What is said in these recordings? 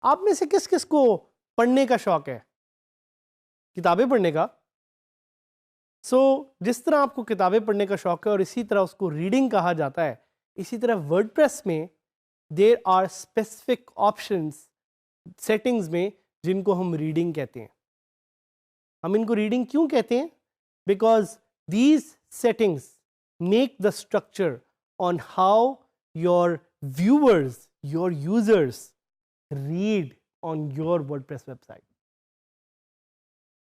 आप में से किस किस को पढ़ने का शौक है, किताबें पढ़ने का? जिस तरह आपको किताबें पढ़ने का शौक है और इसी तरह उसको रीडिंग कहा जाता है, इसी तरह वर्डप्रेस में there are specific options settings में जिनको हम रीडिंग कहते हैं। हम इनको रीडिंग क्यों कहते हैं? Because these settings make the structure on how your viewers, your users read on your WordPress website.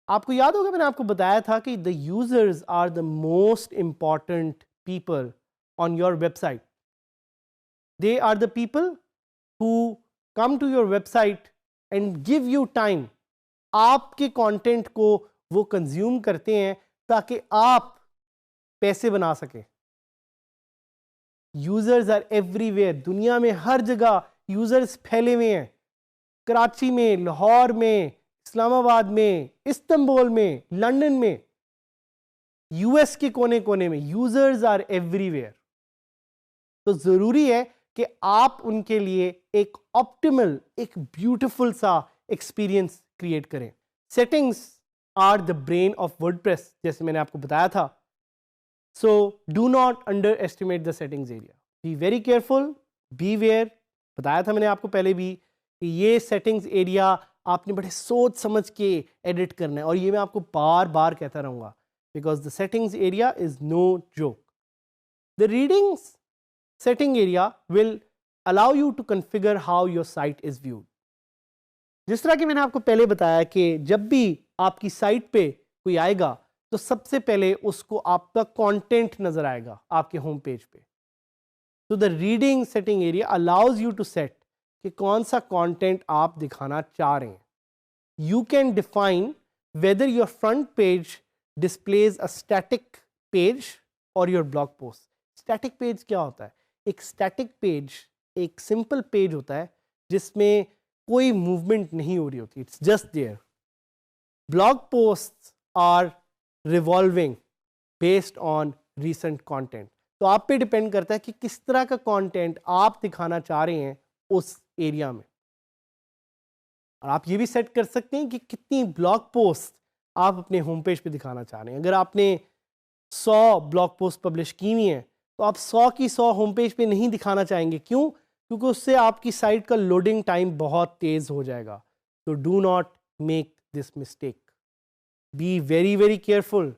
आपको याद होगा मैंने आपको बताया था कि the users are the most important people on your website. They are the people who come to your website and give you time. आपके content को वो कंज्यूम करते हैं ताकि आप पैसे बना सकें। यूजर्स आर एवरीवेयर, दुनिया में हर जगह यूजर्स फैले हुए हैं। कराची में, लाहौर में, इस्लामाबाद में, इस्तांबुल में, लंदन में, यूएस के कोने कोने में यूजर्स आर एवरीवेयर। तो जरूरी है कि आप उनके लिए एक ऑप्टिमल, एक ब्यूटीफुल सा एक्सपीरियंस क्रिएट करें। Settings are the brain of WordPress, जैसे मैंने आपको बताया था। So do not underestimate the settings area, be very careful, beware. बताया था मैंने आपको पहले भी कि ये सेटिंग्स एरिया आपने बड़े सोच समझ के एडिट करना है, और ये मैं आपको बार बार कहता रहूँगा, because the settings area is no joke. The readings setting area will allow you to configure how your site is viewed. जिस तरह कि मैंने आपको पहले बताया कि जब भी आपकी साइट पे कोई आएगा तो सबसे पहले उसको आपका कंटेंट नजर आएगा आपके होम पेज पे। तो the reading setting area allows you to set कि कौन सा कंटेंट आप दिखाना चाह रहे हैं। You can define whether your front page displays a static page और your blog post. Static page क्या होता है? एक स्टैटिक पेज एक सिंपल पेज होता है जिसमें कोई मूवमेंट नहीं हो रही होती, it's just there. Blog posts are revolving based on recent content. तो आप पे डिपेंड करता है कि किस तरह का कंटेंट आप दिखाना चाह रहे हैं उस एरिया में। और आप ये भी सेट कर सकते हैं कि कितनी ब्लॉग पोस्ट आप अपने होम पेज पे दिखाना चाह रहे हैं। अगर आपने 100 ब्लॉग पोस्ट पब्लिश की हुई हैं तो आप 100 की 100 होम पेज पे नहीं दिखाना चाहेंगे। क्यों? क्योंकि उससे आपकी साइट का लोडिंग टाइम बहुत तेज हो जाएगा। तो do not make this mistake, be very very careful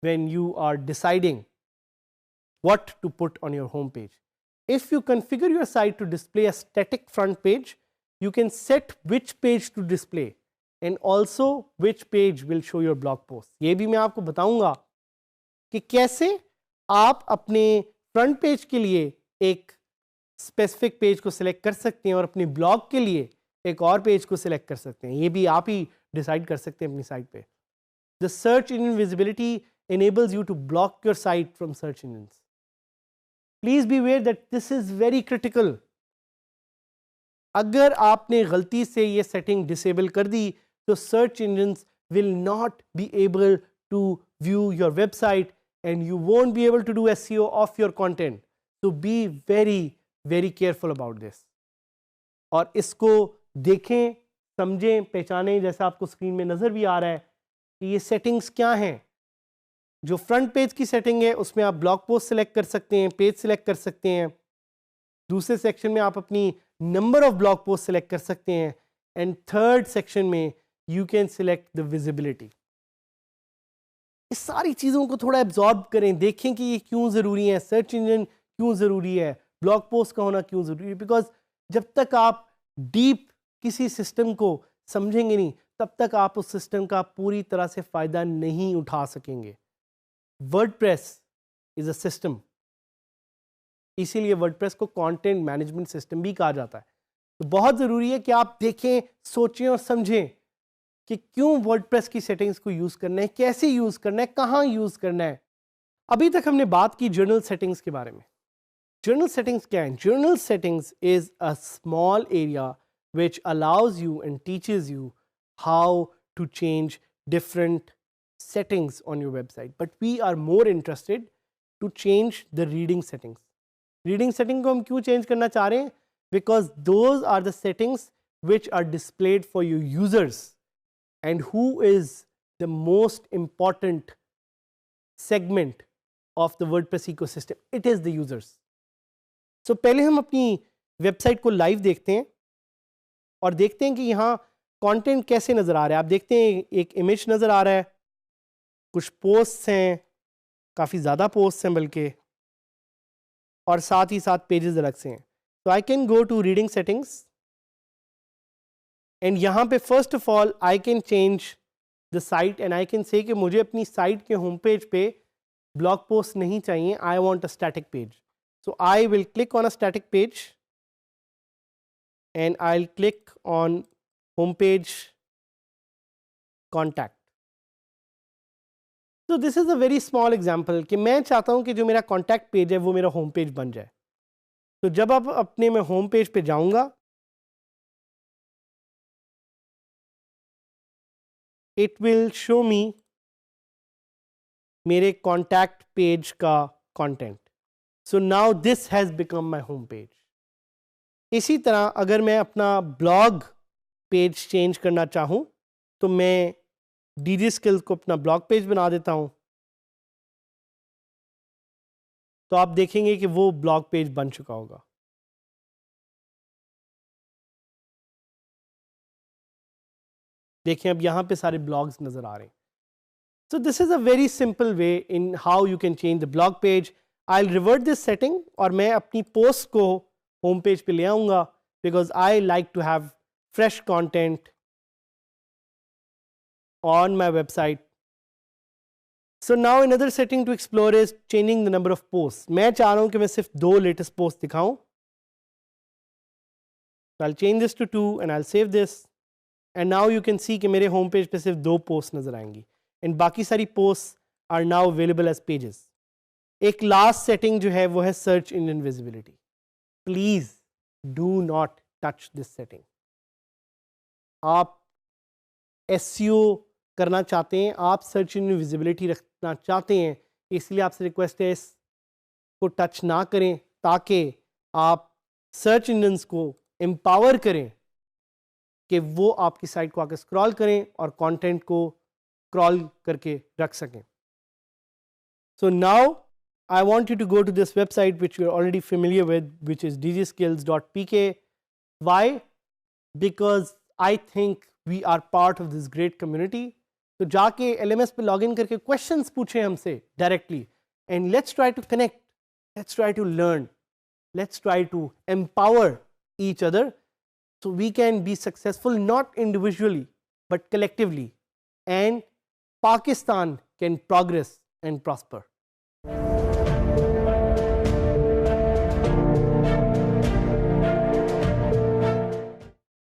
when you are deciding what to put on your home page. If you configure your site to display a static front page, you can set which page to display and also which page will show your blog post. ये भी मैं आपको बताऊंगा कि कैसे आप अपने front page के लिए एक स्पेसिफिक पेज को सिलेक्ट कर सकते हैं और अपने ब्लॉग के लिए एक और पेज को सिलेक्ट कर सकते हैं। ये भी आप ही डिसाइड कर सकते हैं अपनी साइट पे। The search engine visibility enables you to block your site from search engines. Please be aware that this is very critical. अगर आपने गलती से ये सेटिंग डिसेबल कर दी तो search engines will not be able to view your website and you won't be able to do SEO of your content. So be very very careful about this. और इसको देखें, समझें, पहचानें। जैसा आपको स्क्रीन में नज़र भी आ रहा है कि ये सेटिंग्स क्या हैं। जो फ्रंट पेज की सेटिंग है उसमें आप ब्लॉग पोस्ट सिलेक्ट कर सकते हैं, पेज सिलेक्ट कर सकते हैं। दूसरे सेक्शन में आप अपनी number of blog post select कर सकते हैं एंड थर्ड सेक्शन में you can select the visibility. इस सारी चीज़ों को थोड़ा एब्जॉर्ब करें, देखें कि ये क्यों ज़रूरी है, सर्च इंजन क्यों ज़रूरी है, ब्लॉग पोस्ट का होना क्यों ज़रूरी है। बिकॉज जब तक आप डीप किसी सिस्टम को समझेंगे नहीं तब तक आप उस सिस्टम का पूरी तरह से फ़ायदा नहीं उठा सकेंगे। वर्डप्रेस इज़ अ सिस्टम, इसीलिए वर्डप्रेस को कंटेंट मैनेजमेंट सिस्टम भी कहा जाता है। तो बहुत ज़रूरी है कि आप देखें, सोचें और समझें कि क्यों वर्डप्रेस की सेटिंग्स को यूज़ करना है, कैसे यूज़ करना है, कहाँ यूज़ करना है। अभी तक हमने बात की जर्नल सेटिंग्स के बारे में। जर्नल सेटिंग्स क्या है? Journal settings is a small area which allows you and teaches you how to change different settings on your website. But we are more interested to change the reading settings. Reading setting को हम क्यों change करना चाह रहे हैं? Because those are the settings which are displayed for your users, and who is the most important segment of the WordPress ecosystem? It is the users. So पहले हम अपनी वेबसाइट को लाइव देखते हैं और देखते हैं कि यहाँ कंटेंट कैसे नज़र आ रहा है। आप देखते हैं एक इमेज नज़र आ रहा है, कुछ पोस्ट्स हैं, काफ़ी ज़्यादा पोस्ट्स हैं बल्कि, और साथ ही साथ पेजेस अलग से हैं। तो I can go to reading settings and यहाँ पे first of all I can change the site and I can say कि मुझे अपनी साइट के होम पेज पे ब्लॉग पोस्ट नहीं चाहिए, I want a static page. So I will click on a static page and I'll click on homepage contact. So this is a very small example कि मैं चाहता हूँ कि जो मेरा contact page है वो मेरा home page बन जाए। तो जब आप अपने मैं home page पे जाऊँगा, it will show me मेरे contact page का content. So now this has become my home page. इसी तरह अगर मैं अपना ब्लॉग पेज चेंज करना चाहूँ तो मैं DG Skills को अपना ब्लॉग पेज बना देता हूँ, तो आप देखेंगे कि वो ब्लॉग पेज बन चुका होगा। देखें अब यहाँ पे सारे ब्लॉग्स नज़र आ रहे हैं। So this is a very simple way in how you can change the blog page. I will revert this setting और मैं अपनी पोस्ट को होम पेज पे ले आऊँगा, because I like to have fresh content on my website. So now another setting to explore is changing the number of posts. मैं चाह रहा हूँ कि मैं सिर्फ 2 latest posts दिखाऊँ। So I'll change this to 2 and I'll save this. And now you can see कि मेरे home page पे सिर्फ 2 posts नज़र आएंगी and बाकी सारी posts are now available as pages. एक last setting जो है वो है search engine visibility. Please do not touch this setting. आप SEO करना चाहते हैं, आप सर्च इंजन विजिबिलिटी रखना चाहते हैं, इसलिए आपसे रिक्वेस्ट है इसको टच ना करें ताकि आप सर्च इंजन्स को एम्पावर करें कि वो आपकी साइट को आके स्क्रॉल करें और कंटेंट को क्रॉल करके रख सकें। So now I want you to go to this website which you're already familiar with, which is dgskills.pk. Why? Because I think we are part of this great community. तो जाके LMS पे login करके questions पूछें हमसे directly and let's try to connect, let's try to learn, let's try to empower each other so we can be successful not individually but collectively, and Pakistan can progress and prosper.